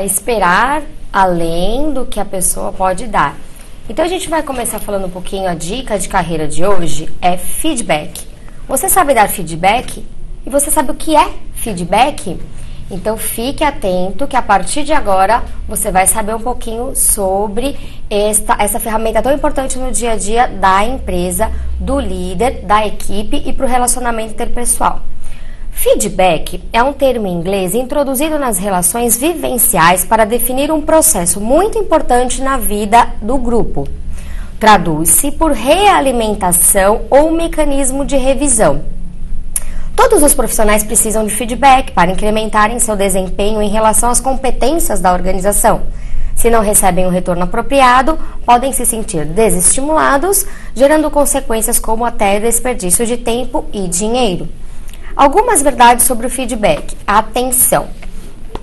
Esperar além do que a pessoa pode dar. Então a gente vai começar falando um pouquinho, a dica de carreira de hoje é feedback. Você sabe dar feedback? E você sabe o que é feedback? Então fique atento que a partir de agora você vai saber um pouquinho sobre essa ferramenta tão importante no dia a dia da empresa, do líder, da equipe e para o relacionamento interpessoal. Feedback é um termo em inglês introduzido nas relações vivenciais para definir um processo muito importante na vida do grupo. Traduz-se por realimentação ou mecanismo de revisão. Todos os profissionais precisam de feedback para incrementarem seu desempenho em relação às competências da organização. Se não recebem o retorno apropriado, podem se sentir desestimulados, gerando consequências como até desperdício de tempo e dinheiro. Algumas verdades sobre o feedback. Atenção!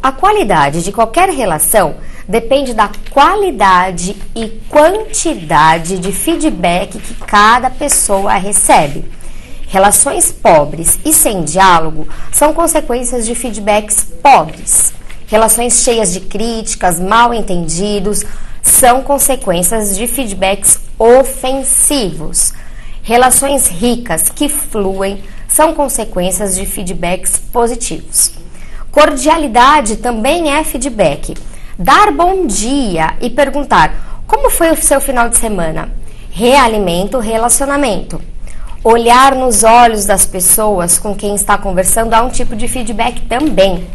A qualidade de qualquer relação depende da qualidade e quantidade de feedback que cada pessoa recebe. Relações pobres e sem diálogo são consequências de feedbacks pobres. Relações cheias de críticas, mal entendidos, são consequências de feedbacks ofensivos. Relações ricas que fluem são consequências de feedbacks positivos. Cordialidade também é feedback. Dar bom dia e perguntar como foi o seu final de semana realimenta o relacionamento. Olhar nos olhos das pessoas com quem está conversando é um tipo de feedback também.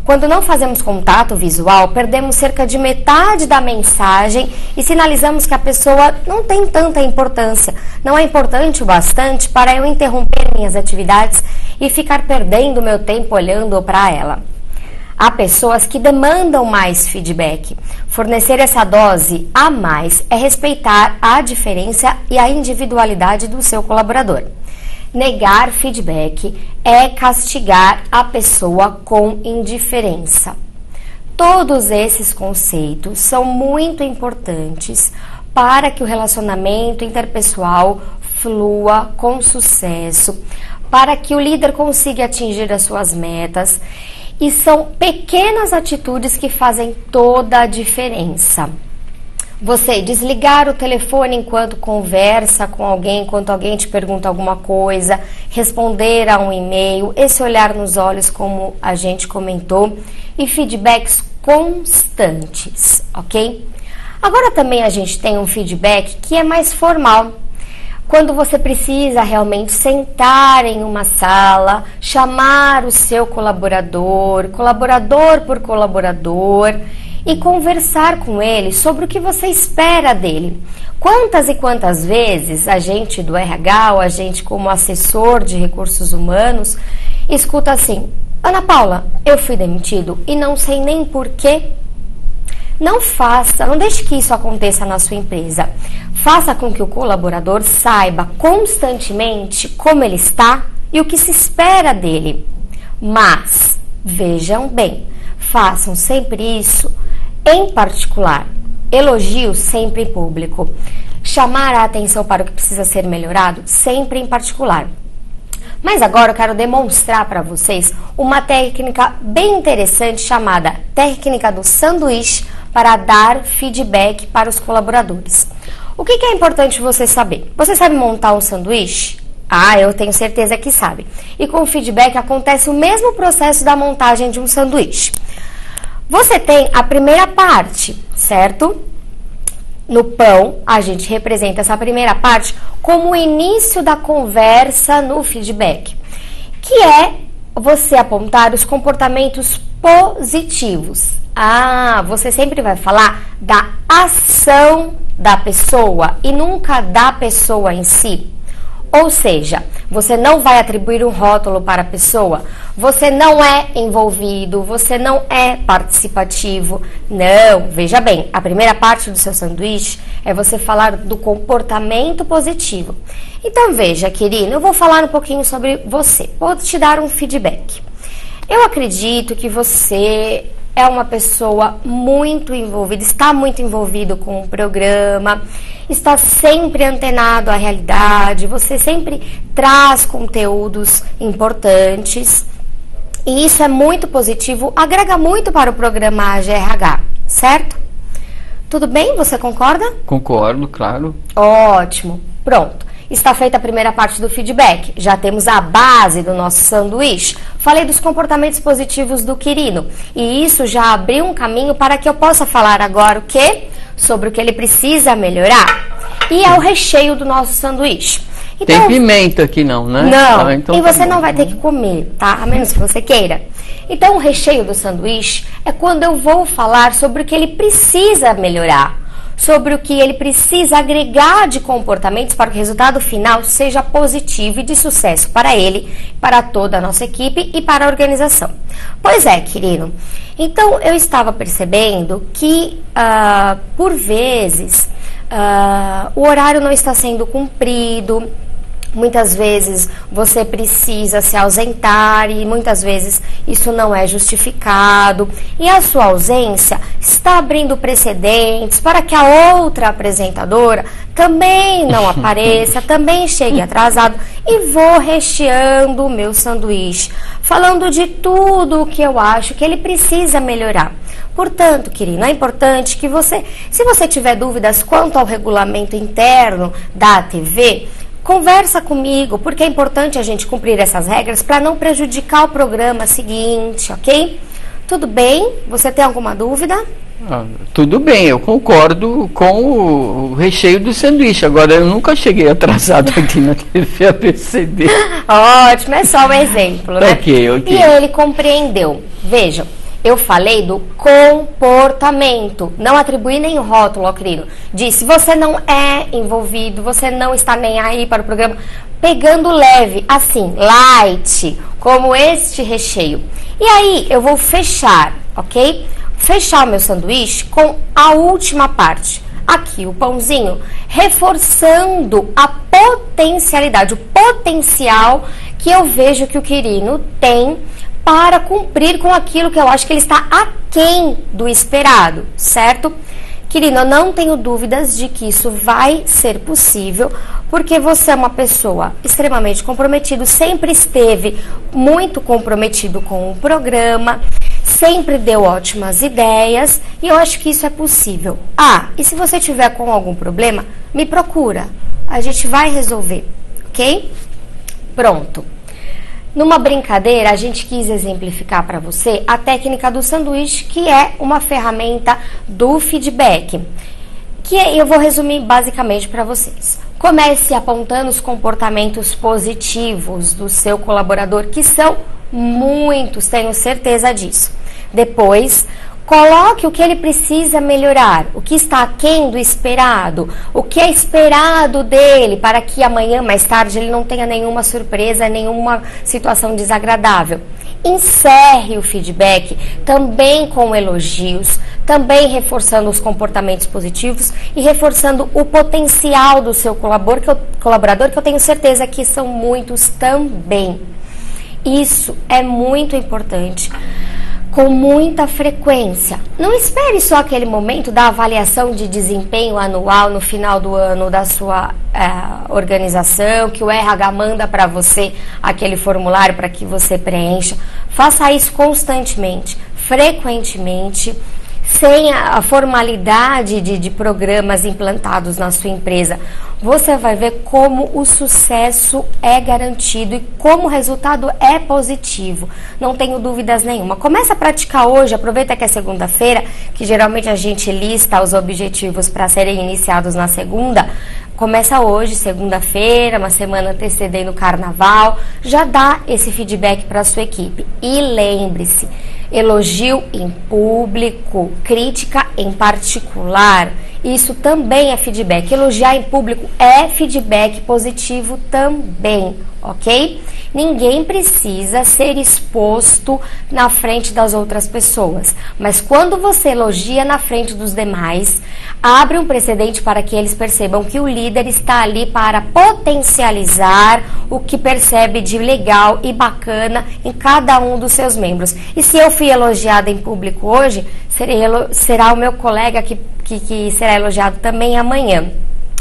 Quando não fazemos contato visual, perdemos cerca de metade da mensagem e sinalizamos que a pessoa não tem tanta importância, não é importante o bastante para eu interromper minhas atividades e ficar perdendo meu tempo olhando para ela. Há pessoas que demandam mais feedback. Fornecer essa dose a mais é respeitar a diferença e a individualidade do seu colaborador. Negar feedback é castigar a pessoa com indiferença. Todos esses conceitos são muito importantes para que o relacionamento interpessoal flua com sucesso, para que o líder consiga atingir as suas metas, e são pequenas atitudes que fazem toda a diferença. Você desligar o telefone enquanto conversa com alguém, enquanto alguém te pergunta alguma coisa, responder a um e-mail, esse olhar nos olhos como a gente comentou, e feedbacks constantes, ok? Agora também a gente tem um feedback que é mais formal. Quando você precisa realmente sentar em uma sala, chamar o seu colaborador, colaborador por colaborador, e conversar com ele sobre o que você espera dele. Quantas e quantas vezes a gente do RH, ou a gente como assessor de recursos humanos, escuta assim: Ana Paula, eu fui demitido e não sei nem porquê. Não deixe que isso aconteça na sua empresa. Faça com que o colaborador saiba constantemente como ele está e o que se espera dele. Mas, vejam bem, façam sempre isso em particular. Elogios sempre em público. Chamar a atenção para o que precisa ser melhorado sempre em particular. Mas agora eu quero demonstrar para vocês uma técnica bem interessante chamada técnica do sanduíche para dar feedback para os colaboradores. O que é importante você saber? Você sabe montar um sanduíche? Eu tenho certeza que sabe. E com o feedback acontece o mesmo processo da montagem de um sanduíche. Você tem a primeira parte, certo? No pão, a gente representa essa primeira parte como o início da conversa no feedback, que é você apontar os comportamentos positivos. Você sempre vai falar da ação da pessoa e nunca da pessoa em si. Ou seja, você não vai atribuir um rótulo para a pessoa, você não é envolvido, você não é participativo. Não, veja bem, a primeira parte do seu sanduíche é você falar do comportamento positivo. Então veja, querido, eu vou falar um pouquinho sobre você, vou te dar um feedback. Eu acredito que você é uma pessoa muito envolvida, está muito envolvido com o programa, está sempre antenado à realidade, você sempre traz conteúdos importantes E isso é muito positivo, agrega muito para o programa AGRH, certo? Tudo bem? Você concorda? Concordo, claro. Ótimo. Pronto. Está feita a primeira parte do feedback. Já temos a base do nosso sanduíche. Falei dos comportamentos positivos do Quirino. E isso já abriu um caminho para que eu possa falar agora o quê? Sobre o que ele precisa melhorar. E é o recheio do nosso sanduíche. Então, tem pimenta aqui não, né? Não, então e você não vai ter que comer, tá? A menos que você queira. Então, o recheio do sanduíche é quando eu vou falar sobre o que ele precisa melhorar, sobre o que ele precisa agregar de comportamentos para que o resultado final seja positivo e de sucesso para ele, para toda a nossa equipe e para a organização. Pois é, Quirino. Então, eu estava percebendo que, por vezes, o horário não está sendo cumprido. Muitas vezes você precisa se ausentar e muitas vezes isso não é justificado. E a sua ausência está abrindo precedentes para que a outra apresentadora também não apareça, também chegue atrasado. E vou recheando o meu sanduíche, falando de tudo o que eu acho que ele precisa melhorar. Portanto, Quirino, é importante que você, se você tiver dúvidas quanto ao regulamento interno da TV, conversa comigo, porque é importante a gente cumprir essas regras para não prejudicar o programa seguinte, ok? Tudo bem? Você tem alguma dúvida? Tudo bem, eu concordo com o recheio do sanduíche. Agora, eu nunca cheguei atrasado aqui na TV a perceber. Ótimo, é só um exemplo, né? Ok. E ele compreendeu. Vejam, eu falei do comportamento, não atribuí nem rótulo ao Quirino. Disse, você não é envolvido, você não está nem aí para o programa. Pegando leve, assim, light, como este recheio. E aí, eu vou fechar, ok? Fechar o meu sanduíche com a última parte. Aqui, o pãozinho, reforçando a potencialidade, o potencial que eu vejo que o Quirino tem para cumprir com aquilo que eu acho que ele está aquém do esperado, certo? Quirino, eu não tenho dúvidas de que isso vai ser possível, porque você é uma pessoa extremamente comprometida, sempre esteve muito comprometido com o programa, sempre deu ótimas ideias e eu acho que isso é possível. E se você tiver com algum problema, me procura, a gente vai resolver, ok? Pronto. Numa brincadeira, a gente quis exemplificar para você a técnica do sanduíche, que é uma ferramenta do feedback, que eu vou resumir basicamente para vocês. Comece apontando os comportamentos positivos do seu colaborador, que são muitos, tenho certeza disso. Depois, coloque o que ele precisa melhorar, o que está aquém do esperado, o que é esperado dele, para que amanhã, mais tarde, ele não tenha nenhuma surpresa, nenhuma situação desagradável. Encerre o feedback também com elogios, também reforçando os comportamentos positivos e reforçando o potencial do seu colaborador, que eu tenho certeza que são muitos também. Isso é muito importante. Com muita frequência. Não espere só aquele momento da avaliação de desempenho anual no final do ano da sua organização, que o RH manda para você aquele formulário para que você preencha. Faça isso constantemente, frequentemente, sem a formalidade de programas implantados na sua empresa. Você vai ver como o sucesso é garantido e como o resultado é positivo. Não tenho dúvidas nenhuma. Começa a praticar hoje, aproveita que é segunda-feira, que geralmente a gente lista os objetivos para serem iniciados na segunda. Começa hoje, segunda-feira, uma semana antecedendo o carnaval, já dá esse feedback para a sua equipe. E lembre-se, elogio em público, crítica em particular, isso também é feedback. Elogiar em público é feedback positivo também, ok? Ninguém precisa ser exposto na frente das outras pessoas, mas quando você elogia na frente dos demais, abre um precedente para que eles percebam que o líder está ali para potencializar o que percebe de legal e bacana em cada um dos seus membros. E se eu fui elogiada em público hoje, será o meu colega que será elogiado também amanhã,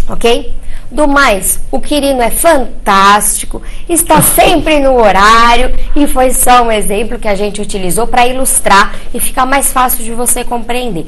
ok? Do mais, o Quirino é fantástico, está sempre no horário e foi só um exemplo que a gente utilizou para ilustrar e ficar mais fácil de você compreender.